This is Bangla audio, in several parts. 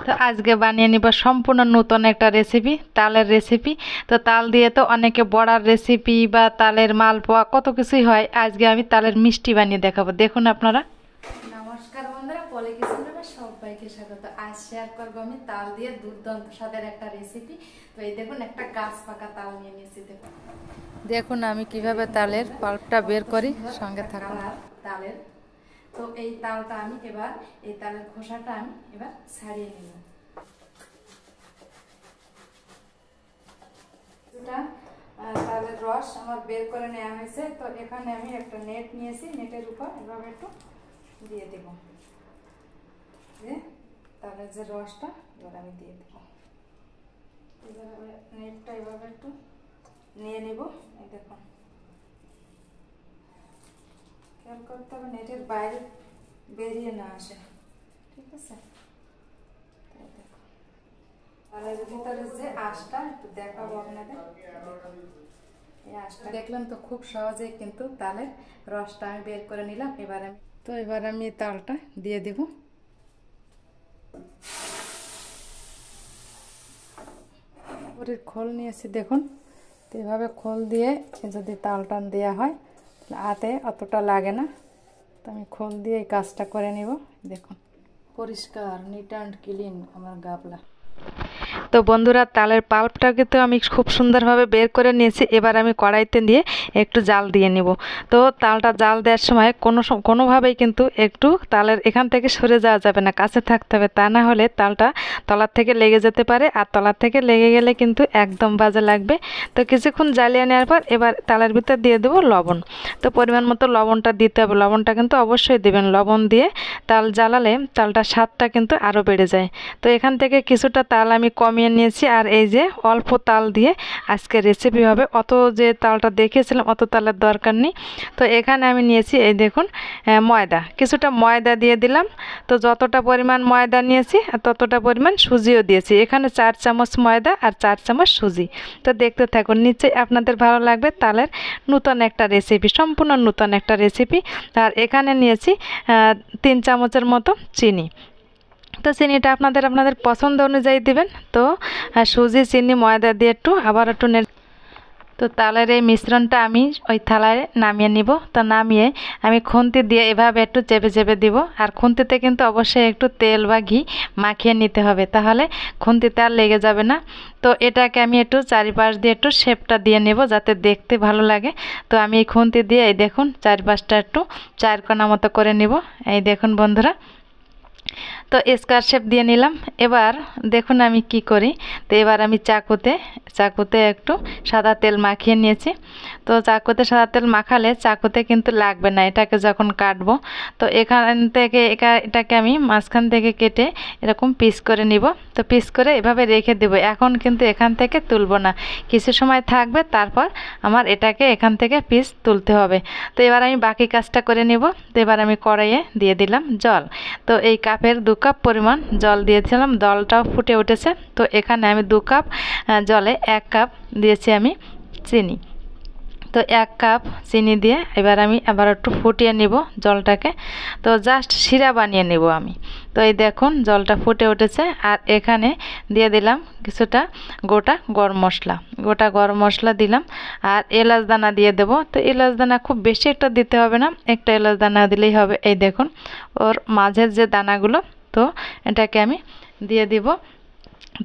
তো আজকে বানিয়ে নিব সম্পূর্ণ নতুন একটা রেসিপি, তালের রেসিপি। তো তাল দিয়ে তো অনেকে বড়ার রেসিপি বা তালের মালপোয়া কত কিছুই হয়। আজকে আমি তালের মিষ্টি বানিয়ে দেখাবো, দেখুন আপনারা। নমস্কার বন্ধুরা, পলি কিচেনে সবাইকে স্বাগত। আজ শেয়ার করবো আমি তাল দিয়ে দুর্দান্ত স্বাদের একটা রেসিপি। তো এই দেখুন, একটা গাছ পাকা তাল নিয়ে নিয়েছি। দেখুন আমি কিভাবে তালের পাল্পটা বের করি, সঙ্গে থাকুন। তালের তো এই তালটা আমি এবার এই তালের খোসাটা আমি এবার ছাড়িয়ে নেব। তালের রস আমার বের করে নেওয়া হয়েছে। তো এখানে আমি একটা নেট নিয়েছি, নেটের উপর এভাবে একটু দিয়ে দেব। তালের যে রসটা এবার আমি দিয়ে দেব। এবার নেটটা এভাবে একটু নিয়ে নেব। এই দেখুন, খেয়াল করতে হবে নেটের বাইরে বেরিয়ে না আসে, ঠিক আছে? তালের ভিতরে যে আঁশটা একটু দেখাবো আপনাদের। এই আঁশটা দেখলাম তো খুব সহজেই কিন্তু তালের রসটা আমি বের করে নিলাম। এবার আমি তালটা দিয়ে দিব। উপরের খোল নিয়েছি দেখুন। তো এভাবে খোল দিয়ে যদি তালটা দেওয়া হয় হাতে অতটা লাগে না। তো আমি খোল দিয়ে এই কাজটা করে নিব। দেখুন, পরিষ্কার নিট অ্যান্ড ক্লিন আমার গাবলা। তো বন্ধুরা, তালের পাল্পটাকে তো আমি খুব সুন্দরভাবে বের করে নিয়েছি। এবার আমি কড়াইতে দিয়ে একটু জাল দিয়ে নিব। তো তালটা জাল দেওয়ার সময় কোনোভাবেই কিন্তু একটু তালের এখান থেকে সরে যাওয়া যাবে না, কাছে থাকতে হবে। তা না হলে তালটা তলার থেকে লেগে যেতে পারে, আর তলার থেকে লেগে গেলে কিন্তু একদম বাজে লাগবে। তো কিছুক্ষণ জ্বালিয়ে নেওয়ার পর এবার তালের ভিতর দিয়ে দেবো লবণ। তো পরিমাণ মতো লবণটা দিতে হবে, লবণটা কিন্তু অবশ্যই দেবেন। লবণ দিয়ে তাল জ্বালালে তালটার স্বাদটা কিন্তু আরও বেড়ে যায়। তো এখান থেকে কিছুটা তাল আমি কমিয়ে নিয়েছি, আর এই যে অল্প তাল দিয়ে আজকে রেসিপি হবে। অত যে তালটা দেখিয়েছিলাম অত তালের দরকার নেই। তো এখানে আমি নিয়েছি এই দেখুন ময়দা, কিছুটা ময়দা দিয়ে দিলাম। তো যতটা পরিমাণ ময়দা নিয়েছি ততটা পরিমাণ সুজিও দিয়েছি। এখানে 4 চামচ ময়দা আর 4 চামচ সুজি। তো দেখতে থাকুন, নিশ্চয়ই আপনাদের ভালো লাগবে। তালের নতুন একটা রেসিপি, সম্পূর্ণ নতুন একটা রেসিপি। আর এখানে নিয়েছি 3 চামচের মতো চিনি। তো চিনিটা আপনাদের পছন্দ অনুযায়ী দিবেন। তো সুজি, চিনি, ময়দা দিয়ে আবার একটু তো তালের এই মিশ্রণটা আমি ওই থালায় নামিয়ে নিব। তো নামিয়ে আমি খুন্তি দিয়ে এভাবে একটু চেপে চেপে দিব। আর খুন্তিতে কিন্তু অবশ্যই একটু তেল বা ঘি মাখিয়ে নিতে হবে, তাহলে খুন্তিতে আর লেগে যাবে না। তো এটাকে আমি একটু চারিপাশ দিয়ে একটু শেপটা দিয়ে নেব যাতে দেখতে ভালো লাগে। তো আমি এই খুন্তি দিয়ে এই দেখুন চারিপাশটা একটু 4 কোণা মতো করে নিব। এই দেখুন বন্ধুরা, তো স্কোয়ার শেপ দিয়ে নিলাম। এবার দেখুন আমি কি করি। তো এবার আমি চাকুতে একটু সাদা তেল মাখিয়ে নিয়েছি। তো চাকুতে সাদা তেল মাখালে চাকুতে কিন্তু লাগবে না এটাকে যখন কাটবো। তো এখান থেকে এটাকে আমি মাঝখান থেকে কেটে এরকম পিস করে নিব। তো পিস করে এভাবে রেখে দেব। এখন কিন্তু এখান থেকে তুলব না, কিছু সময় থাকবে, তারপর আমার এটাকে এখান থেকে পিস তুলতে হবে। তো এবার আমি বাকি কাজটা করে নিব। তো এবার আমি কড়াইয়ে দিয়ে দিলাম জল। তো এই কাপের 2 কাপ পরিমাণ জল দিয়েছিলাম, জলটাও ফুটে উঠেছে। তো এখানে আমি 2 কাপ জলে 1 কাপ দিয়েছি আমি চিনি। তো 1 কাপ চিনি দিয়ে এবার আমি আবার একটু ফুটিয়ে নিব জলটাকে। তো জাস্ট শিরা বানিয়ে নেব আমি। তো এই দেখুন জলটা ফুটে উঠেছে। আর এখানে দিয়ে দিলাম কিছুটা গোটা গরম মশলা দিলাম। আর এলাচ দানা দিয়ে দেব। তো এলাচ দানা খুব বেশি একটা দিতে হবে না, একটা এলাচ দানা দিলেই হবে। এই দেখুন ওর মাঝের যে দানাগুলো, তো এটাকে আমি দিয়ে দিব।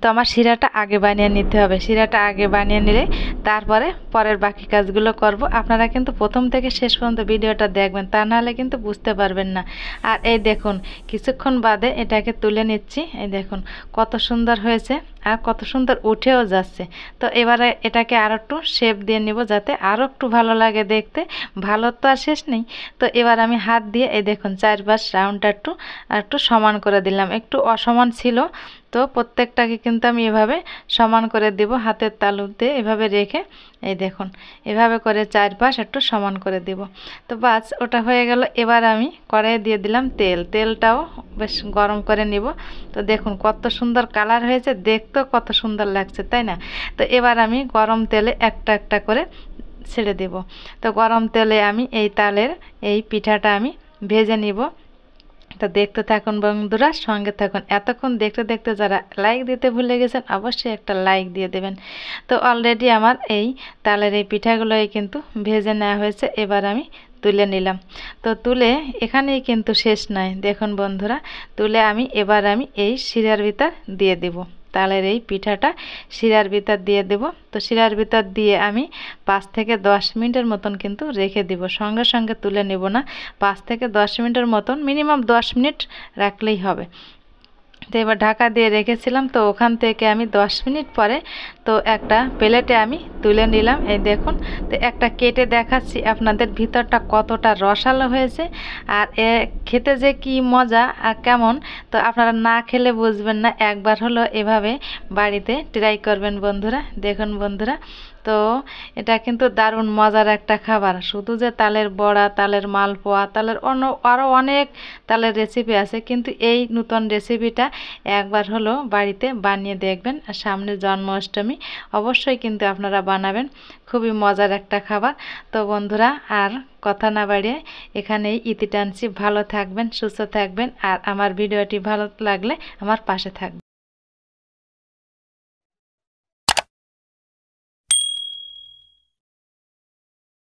তো আমার শিরাটা আগে বানিয়ে নিতে হবে। শিরাটা আগে বানিয়ে নিলে তারপরে পরের বাকি কাজগুলো করব। আপনারা কিন্তু প্রথম থেকে শেষ পর্যন্ত ভিডিওটা দেখবেন, তা নাহলে কিন্তু বুঝতে পারবেন না। আর এই দেখুন কিছুক্ষণ বাদে এটাকে তুলে নিচ্ছি। এই দেখুন কত সুন্দর হয়েছে আর কত সুন্দর উঠেও যাচ্ছে। তো এবারে এটাকে আর একটু শেপ দিয়ে নিব যাতে আরও একটু ভালো লাগে দেখতে। ভালো তো আর শেষ নেই। তো এবার আমি হাত দিয়ে এই দেখুন চারপাশ রাউন্ডটা একটু সমান করে দিলাম। একটু অসমান ছিল, তো প্রত্যেকটাকে কিন্তু আমি এভাবে সমান করে দিব হাতের তালুতে এভাবে রেখে। এই দেখুন এভাবে করে চারপাশ একটু সমান করে দিব। তো বাস ওটা হয়ে গেল। এবার আমি কড়াইয়ে দিয়ে দিলাম তেলটাও বেশ গরম করে নিব। তো দেখুন কত সুন্দর কালার হয়েছে, দেখতেও কত সুন্দর লাগছে, তাই না? তো এবার আমি গরম তেলে একটা একটা করে ছেড়ে দেব। তো গরম তেলে আমি এই তালের এই পিঠাটা আমি ভেজে নিব। তো দেখতে থাকুন বন্ধুরা, সঙ্গে থাকুন। এতক্ষণ দেখতে দেখতে যারা লাইক দিতে ভুলে গেছেন অবশ্যই একটা লাইক দিয়ে দেবেন। তো অলরেডি আমার এই তালের এই পিঠাগুলোই কিন্তু ভেজে নেওয়া হয়েছে। এবার আমি তুলে নিলাম। তো তুলে এখানেই কিন্তু শেষ নয়, দেখুন বন্ধুরা, তুলে এবার আমি এই শিরার ভিতর দিয়ে দেব। তালের এই পিঠাটা শিরার ভিতর দিয়ে দেব। তো শিরার ভিতর দিয়ে আমি 5 থেকে 10 মিনিটের মতন কিন্তু রেখে দিব, সঙ্গে সঙ্গে তুলে নেব না। 5 থেকে 10 মিনিটের মতন, মিনিমাম 10 মিনিট রাখলেই হবে। তো এবার ঢাকা দিয়ে রেখেছিলাম। তো ওখান থেকে আমি 10 মিনিট পরে তো একটা প্লেটে আমি তুলে নিলাম। এই দেখুন, তো একটা কেটে দেখাচ্ছি আপনাদের ভিতরটা কতটা রসালো হয়েছে আর খেতে যে কি মজা আর কেমন, তো আপনারা না খেলে বুঝবেন না। একবার হলো এভাবে বাড়িতে ট্রাই করবেন বন্ধুরা। দেখুন বন্ধুরা, তো এটা কিন্তু দারুণ মজার একটা খাবার। শুধু যে তালের বড়া, তালের মালপোয়া, তালের আরও অনেক তালের রেসিপি আছে, কিন্তু এই নতুন রেসিপিটা একবার হলো বাড়িতে বানিয়ে দেখবেন। আর সামনে জন্মাষ্টমী, অবশ্যই কিন্তু আপনারা বানাবেন। খুবই মজার একটা খাবার। তো বন্ধুরা, আর কথা না বাড়িয়ে এখানেই ইতি টানছি। ভালো থাকবেন, সুস্থ থাকবেন, আর আমার ভিডিওটি ভালো লাগলে আমার পাশে থাকবেন।